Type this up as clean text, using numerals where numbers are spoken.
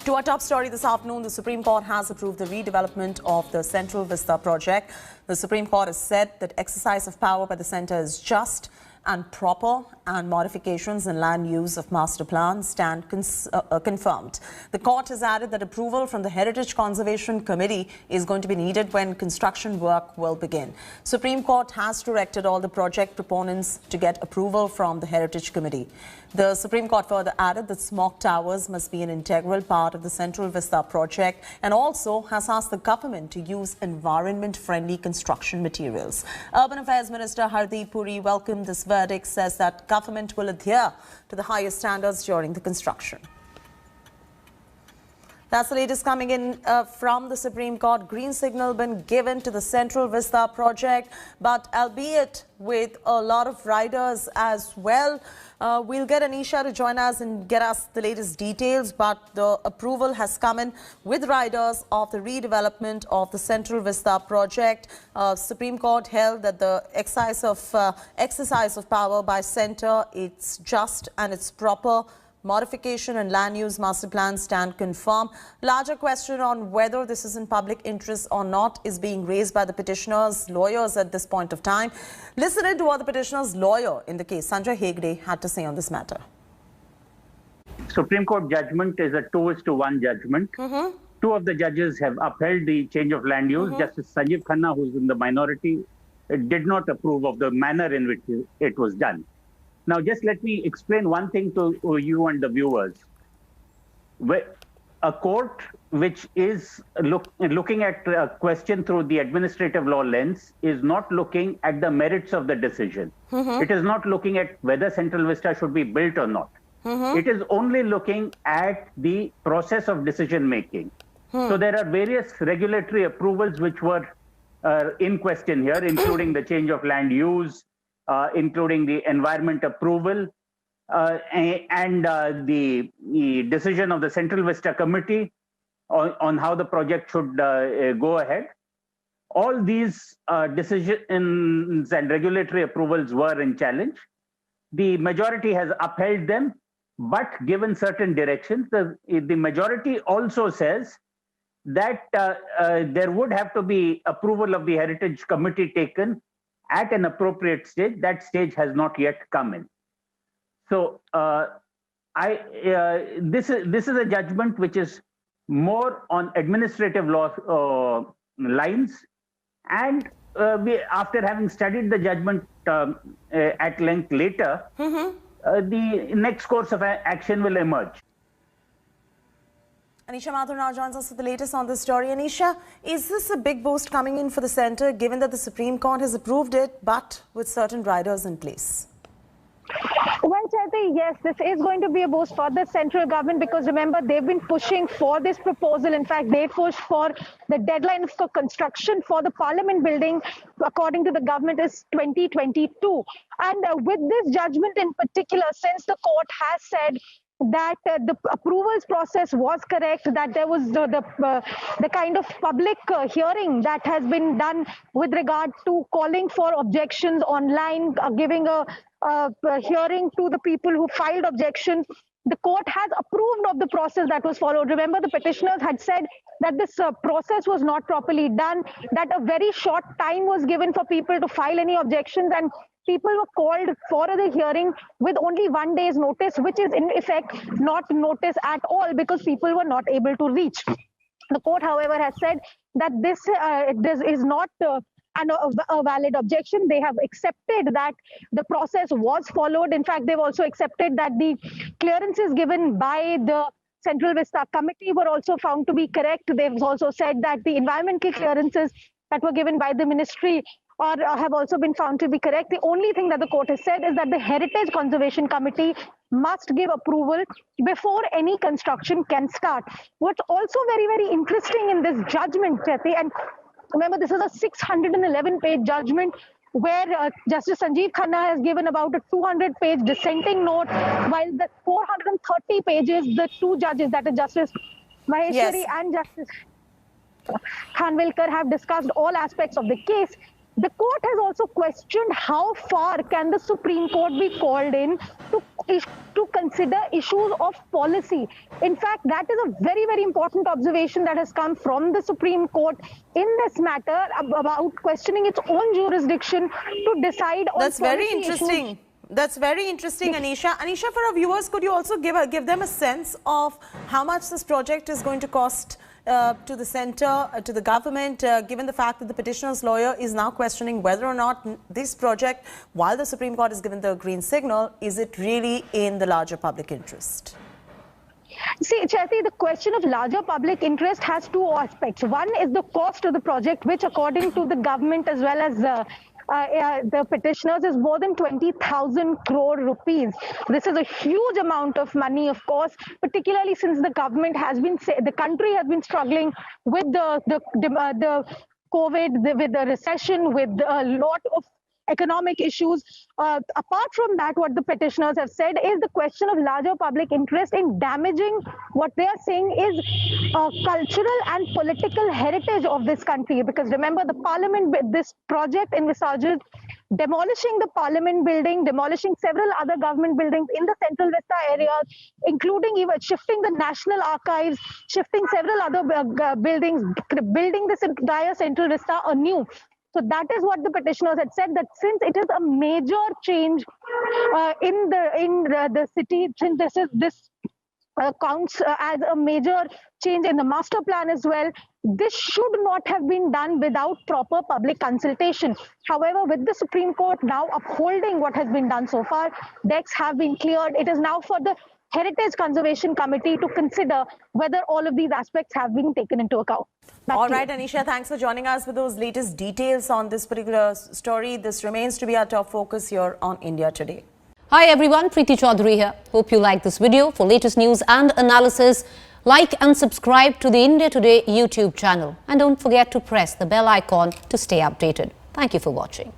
To our top story this afternoon, the Supreme Court has approved the redevelopment of the Central Vista project. The Supreme Court has said that exercise of power by the centre is just and proper, and modifications in land use of master plans stand confirmed. The court has added that approval from the Heritage Conservation Committee is going to be needed when construction work will begin. Supreme Court has directed all the project proponents to get approval from the Heritage Committee. The Supreme Court further added that smog towers must be an integral part of the Central Vista project, and also has asked the government to use environment-friendly construction materials. Urban Affairs Minister Hardeep Puri welcomed this verdict, says that government will adhere to the highest standards during the construction. That's the latest coming in from the Supreme Court. Green signal been given to the Central Vista project, but albeit with a lot of riders as well. We'll get Anisha to join us and get us the latest details, but the approval has come in with riders of the redevelopment of the Central Vista project. Supreme Court held that the exercise of power by centre, it's just and it's proper. Modification and land use master plans stand confirmed. Larger question on whether this is in public interest or not is being raised by the petitioner's lawyers at this point of time. Listen in to what the petitioner's lawyer in the case, Sanjay Hegde, had to say on this matter. Supreme Court judgment is a 2:1 judgment. Two of the judges have upheld the change of land use. Justice Sanjay Khanna, who's in the minority, did not approve of the manner in which it was done. Now, just let me explain one thing to you and the viewers. A court which is looking at a question through the administrative law lens is not looking at the merits of the decision. It is not looking at whether Central Vista should be built or not. It is only looking at the process of decision making. So there are various regulatory approvals which were in question here, including the change of land use, including the environment approval, and the decision of the Central Vista Committee on how the project should go ahead. All these decisions and regulatory approvals were in challenge. The majority has upheld them, but given certain directions. The majority also says that there would have to be approval of the Heritage Committee taken at an appropriate stage. That stage has not yet come in. So this is a judgment which is more on administrative law lines, and after having studied the judgment at length later, the next course of action will emerge. Anisha Mathur now joins us with the latest on this story. Anisha, is this a big boost coming in for the centre, given that the Supreme Court has approved it, but with certain riders in place? Well, Chaiti, yes, this is going to be a boost for the central government, because remember, they've been pushing for this proposal. In fact, they pushed for the deadline for construction for the Parliament building, according to the government, is 2022. And with this judgment in particular, since the court has said that the approvals process was correct, that there was the kind of public hearing that has been done with regard to calling for objections online, giving a hearing to the people who filed objections. The court has approved of the process that was followed. Remember, the petitioners had said that this process was not properly done, that a very short time was given for people to file any objections, and people were called for the hearing with only 1 day's notice, which is in effect not notice at all, because people were not able to reach. The court, however, has said that this is not a valid objection. They have accepted that the process was followed. In fact, they've also accepted that the clearances given by the Central Vista Committee were also found to be correct. They've also said that the environmental clearances that were given by the ministry have also been found to be correct. The only thing that the court has said is that the Heritage Conservation Committee must give approval before any construction can start. What's also very, very interesting in this judgment, Chaiti, and remember, this is a 611-page judgment where Justice Sanjeev Khanna has given about a 200-page dissenting note, while the 430 pages, the two judges, that is Justice Maheshwari and Justice Khanwilkar, have discussed all aspects of the case. The court has also questioned how far can the Supreme Court be called in to consider issues of policy. In fact, that is a very, very important observation that has come from the Supreme Court in this matter about questioning its own jurisdiction to decide on That's very policy interesting. issues. That's very interesting, Anisha. Anisha, for our viewers, could you also give them a sense of how much this project is going to cost to the centre, to the government, given the fact that the petitioner's lawyer is now questioning whether or not this project, while the Supreme Court has given the green signal, is it really in the larger public interest? See, Chaiti, the question of larger public interest has two aspects. One is the cost of the project, which according to the government as well as the petitioners is more than 20,000 crore rupees. This is a huge amount of money, of course, particularly since the government has been, the country has been struggling with the COVID, with the recession, with a lot of economic issues. Apart from that, what the petitioners have said is the question of larger public interest in damaging what they are saying is cultural and political heritage of this country. Because remember, the parliament, this project envisages demolishing the parliament building, demolishing several other government buildings in the Central Vista area, including even shifting the National Archives, shifting several other buildings, building this entire Central Vista anew. So that is what the petitioners had said, that since it is a major change in the city, since this counts as a major change in the master plan as well, this should not have been done without proper public consultation. However, with the Supreme Court now upholding what has been done so far, decks have been cleared. It is now for the Heritage Conservation Committee to consider whether all of these aspects have been taken into account. All right, Anisha, thanks for joining us with those latest details on this particular story. This remains to be our top focus here on India Today. Hi everyone, Preeti Chaudhary here. Hope you like this video. For latest news and analysis, like and subscribe to the India Today YouTube channel. And don't forget to press the bell icon to stay updated. Thank you for watching.